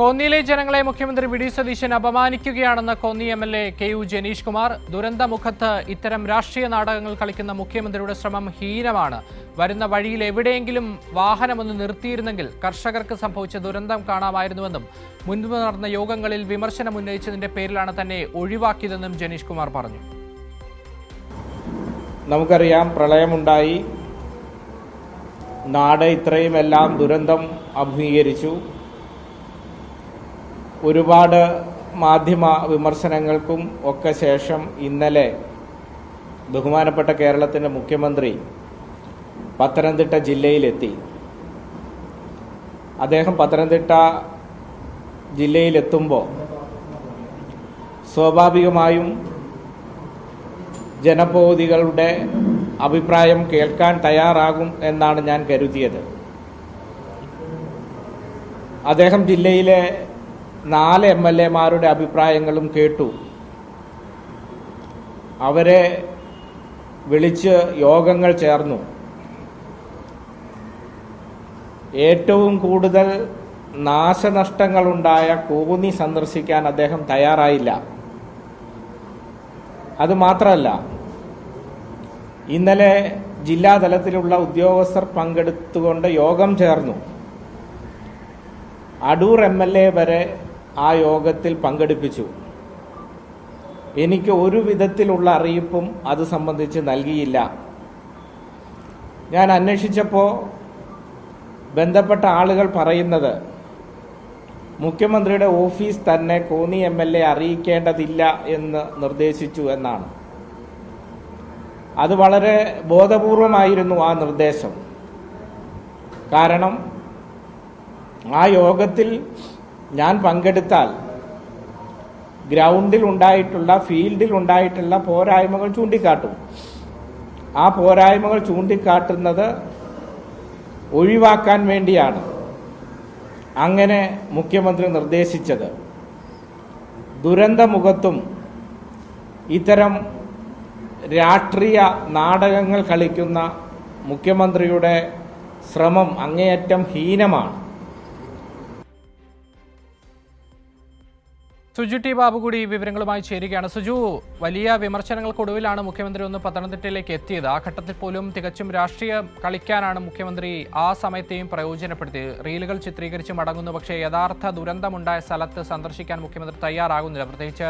കോന്നിയിലെ ജനങ്ങളെ മുഖ്യമന്ത്രി വി ഡി സതീശൻ അപമാനിക്കുകയാണെന്ന് കോന്നി എംഎൽഎ കെ യു ജനീഷ് കുമാർ. ദുരന്തമുഖത്ത് ഇത്തരം രാഷ്ട്രീയ നാടകങ്ങൾ കളിക്കുന്ന മുഖ്യമന്ത്രിയുടെ ശ്രമം ഹീനമാണ്. വരുന്ന വഴിയിൽ എവിടെയെങ്കിലും വാഹനമൊന്ന് നിർത്തിയിരുന്നെങ്കിൽ കർഷകർക്ക് സംഭവിച്ച ദുരന്തം കാണാമായിരുന്നുവെന്നും മുൻപ് നടന്ന യോഗങ്ങളിൽ വിമർശനം ഉന്നയിച്ചതിന്റെ പേരിലാണ് തന്നെ ഒഴിവാക്കിയതെന്നും ജനീഷ് കുമാർ പറഞ്ഞു. നമുക്കറിയാം, പ്രളയമുണ്ടായി, നാട് ഇത്രയുമെല്ലാം ദുരന്തം അഭിമുഖീകരിച്ചു. ഒരുപാട് മാധ്യമ വിമർശനങ്ങൾക്കും ഒക്കെ ശേഷം ഇന്നലെ ബഹുമാനപ്പെട്ട കേരളത്തിൻ്റെ മുഖ്യമന്ത്രി പത്തനംതിട്ട ജില്ലയിലെത്തി. അദ്ദേഹം പത്തനംതിട്ട ജില്ലയിലെത്തുമ്പോൾ സ്വാഭാവികമായും ജനപ്രതിനിധികളുടെ അഭിപ്രായം കേൾക്കാൻ തയ്യാറാകും എന്നാണ് ഞാൻ കരുതിയത്. അദ്ദേഹം ജില്ലയിലെ 4 MLA-മാരുടെ അഭിപ്രായങ്ങളും കേട്ടു. അവരെ വിളിച്ച് യോഗങ്ങൾ ചേർന്നു. ഏറ്റവും കൂടുതൽ നാശനഷ്ടങ്ങളുണ്ടായ കോന്നി സന്ദർശിക്കാൻ അദ്ദേഹം തയ്യാറായില്ല. അതുമാത്രമല്ല, ഇന്നലെ ജില്ലാതലത്തിലുള്ള ഉദ്യോഗസ്ഥർ പങ്കെടുത്തുകൊണ്ട് യോഗം ചേർന്നു. അടൂർ MLA വരെ ആ യോഗത്തിൽ പങ്കെടുപ്പിച്ചു. എനിക്ക് ഒരു വിധത്തിലുള്ള അറിയിപ്പും അത് സംബന്ധിച്ച് നൽകിയില്ല. ഞാൻ അന്വേഷിച്ചപ്പോൾ ബന്ധപ്പെട്ട ആളുകൾ പറയുന്നത് മുഖ്യമന്ത്രിയുടെ ഓഫീസ് തന്നെ കോന്നി MLA അറിയിക്കേണ്ടതില്ല എന്ന് നിർദ്ദേശിച്ചു എന്നാണ്. അത് വളരെ ബോധപൂർവമായിരുന്നു ആ നിർദ്ദേശം. കാരണം ആ യോഗത്തിൽ ഞാൻ പങ്കെടുത്താൽ ഗ്രൗണ്ടിൽ ഉണ്ടായിട്ടുള്ള, ഫീൽഡിൽ ഉണ്ടായിട്ടുള്ള പോരായ്മകൾ ചൂണ്ടിക്കാട്ടും. ആ പോരായ്മകൾ ചൂണ്ടിക്കാട്ടുന്നത് ഒഴിവാക്കാൻ വേണ്ടിയാണ് അങ്ങനെ മുഖ്യമന്ത്രി നിർദ്ദേശിച്ചത്. ദുരന്തമുഖത്തും ഇത്തരം രാഷ്ട്രീയ നാടകങ്ങൾ കളിക്കുന്ന മുഖ്യമന്ത്രിയുടെ ശ്രമം അങ്ങേയറ്റം ഹീനമാണ്. സുജു ടി ബാബു കൂടി വിവരങ്ങളുമായി ചേരുകയാണ്. സുജു, വലിയ വിമർശനങ്ങൾക്കൊടുവിലാണ് മുഖ്യമന്ത്രി ഒന്ന് പത്തനംതിട്ടയിലേക്ക് എത്തിയത്. ആ ഘട്ടത്തിൽ പോലും തികച്ചും രാഷ്ട്രീയ കളിക്കാനാണ് മുഖ്യമന്ത്രി ആ സമയത്തെയും പ്രയോജനപ്പെടുത്തിയത്. റീലുകൾ ചിത്രീകരിച്ച് മടങ്ങുന്നു, പക്ഷേ യഥാർത്ഥ ദുരന്തമുണ്ടായ സ്ഥലത്ത് സന്ദർശിക്കാൻ മുഖ്യമന്ത്രി തയ്യാറാകുന്നില്ല. പ്രത്യേകിച്ച്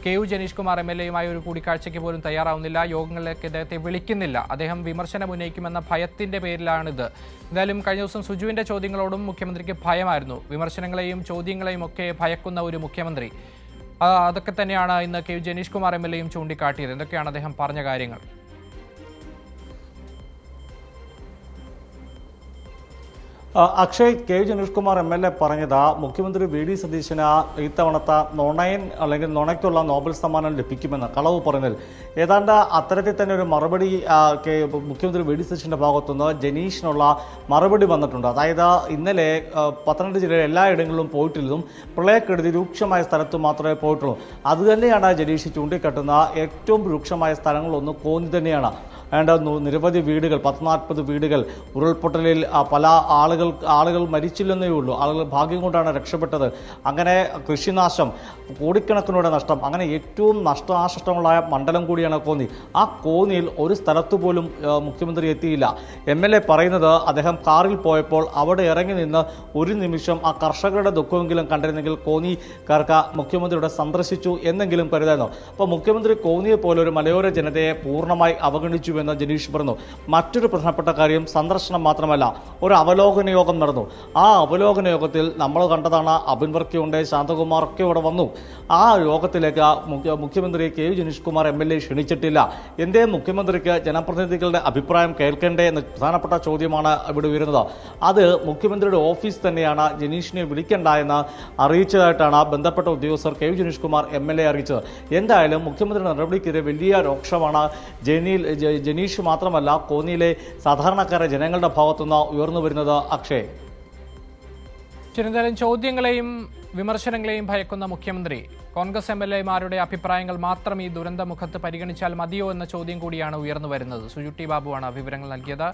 കെ യു ജനീഷ് കുമാർ MLA-യുമായി ഒരു കൂടിക്കാഴ്ചയ്ക്ക് പോലും തയ്യാറാവുന്നില്ല. യോഗങ്ങളിലേക്ക് അദ്ദേഹത്തെ വിളിക്കുന്നില്ല. അദ്ദേഹം വിമർശനം ഉന്നയിക്കുമെന്ന ഭയത്തിന്റെ പേരിലാണിത്. എന്തായാലും കഴിഞ്ഞ ദിവസം സുജുവിന്റെ ചോദ്യങ്ങളോടും മുഖ്യമന്ത്രിക്ക് ഭയമായിരുന്നു. വിമർശനങ്ങളെയും ചോദ്യങ്ങളെയും ഒക്കെ ഭയക്കുന്ന ഒരു മുഖ്യമന്ത്രി, അതൊക്കെ തന്നെയാണ് ഇന്ന് കെ യു ജനീഷ് കുമാർ MLA-യും ചൂണ്ടിക്കാട്ടിയത്. എന്തൊക്കെയാണ് അദ്ദേഹം പറഞ്ഞ കാര്യങ്ങൾ? Akshay, K U Janeesh Kumar MLA പറഞ്ഞത് മുഖ്യമന്ത്രി വി ഡി സതീശന് ഇത്തവണത്തെ നുണയൻ അല്ലെങ്കിൽ നുണയ്ക്കുള്ള നോബൽ സമ്മാനം ലഭിക്കുമെന്ന് കളവ് പറഞ്ഞതിൽ ഏതാണ്ട് അത്തരത്തിൽ തന്നെ ഒരു മറുപടി മുഖ്യമന്ത്രി വി ഡി സതീശന്റെ ഭാഗത്തുനിന്ന് ജനീഷിനുള്ള മറുപടി വന്നിട്ടുണ്ട്. അതായത് ഇന്നലെ പത്തനംതിട്ട ജില്ലയിലെ എല്ലായിടങ്ങളിലും പോയിട്ടില്ലതും പ്രളയക്കെടുതി രൂക്ഷമായ സ്ഥലത്ത് മാത്രമേ പോയിട്ടുള്ളൂ. അതുതന്നെയാണ് ജനീഷ് ചൂണ്ടിക്കാട്ടുന്ന ഏറ്റവും രൂക്ഷമായ സ്ഥലങ്ങളൊന്ന് കോന്നി തന്നെയാണ്. നിരവധി വീടുകൾ, 140 വീടുകൾ ഉരുൾപൊട്ടലിൽ പല ആളുകൾ മരിച്ചില്ലെന്നേ ഉള്ളൂ. ആളുകൾ ഭാഗ്യം കൊണ്ടാണ് രക്ഷപ്പെട്ടത്. അങ്ങനെ കൃഷിനാശം, കോടിക്കണക്കിനൂടെ നഷ്ടം, അങ്ങനെ ഏറ്റവും നാശനഷ്ടങ്ങളായ മണ്ഡലം കൂടിയാണ് കോന്നി. ആ കോന്നിയിൽ ഒരു സ്ഥലത്തു പോലും മുഖ്യമന്ത്രി എത്തിയില്ല. MLA പറയുന്നത് അദ്ദേഹം കാറിൽ പോയപ്പോൾ അവിടെ ഇറങ്ങി നിന്ന് ഒരു നിമിഷം ആ കർഷകരുടെ ദുഃഖമെങ്കിലും കണ്ടിരുന്നെങ്കിൽ കോന്നിക്കാർക്ക് മുഖ്യമന്ത്രിയുടെ സന്ദർശിച്ചു എന്നെങ്കിലും കരുതായിരുന്നു. അപ്പോൾ മുഖ്യമന്ത്രി കോന്നിയെ പോലെ ഒരു മലയോര ജനതയെ പൂർണ്ണമായി അവഗണിച്ചു എന്ന് ജനീഷ് പറഞ്ഞു. മറ്റൊരു പ്രധാനപ്പെട്ട കാര്യം സന്ദർശനം മാത്രമല്ല, ഒരു അവലോകന യോഗം നടന്നു. ആ അവലോകന യോഗത്തിൽ നമ്മൾ കണ്ടതാണ്, അബിൻ വർക്കിയുണ്ട്, ശാന്തകുമാർ ഒക്കെ ഇവിടെ വന്നു. ആ യോഗത്തിലേക്ക് മുഖ്യമന്ത്രി K U Janeesh Kumar MLA ക്ഷണിച്ചിട്ടില്ല. എന്തേ മുഖ്യമന്ത്രിക്ക് ജനപ്രതിനിധികളുടെ അഭിപ്രായം കേൾക്കേണ്ടേ എന്ന പ്രധാനപ്പെട്ട ചോദ്യമാണ് ഇവിടെ ഉയരുന്നത്. അത് മുഖ്യമന്ത്രിയുടെ ഓഫീസ് തന്നെയാണ് ജനീഷിനെ വിളിക്കേണ്ട എന്ന് അറിയിച്ചതായിട്ടാണ് ബന്ധപ്പെട്ട ഉദ്യോഗസ്ഥർ K U Janeesh Kumar MLA അറിയിച്ചത്. എന്തായാലും മുഖ്യമന്ത്രിയുടെ നടപടിക്കെതിരെ വലിയ രോക്ഷമാണ് ജനീഷ് മാത്രമല്ല കോന്നിയിലെ സാധാരണക്കാരെ ജനങ്ങളുടെ ഭാഗത്തുനിന്ന് ഉയർന്നു വരുന്നത്. അക്ഷയ്, എന്തായാലും ചോദ്യങ്ങളെയും വിമർശനങ്ങളെയും ഭയക്കുന്ന മുഖ്യമന്ത്രി കോൺഗ്രസ് MLA-മാരുടെ അഭിപ്രായങ്ങൾ മാത്രം ഈ ദുരന്തമുഖത്ത് പരിഗണിച്ചാൽ മതിയോ എന്ന ചോദ്യം കൂടിയാണ് ഉയർന്നു വരുന്നത്. സുജു ടി ബാബുവാണ് വിവരങ്ങൾ നൽകിയത്.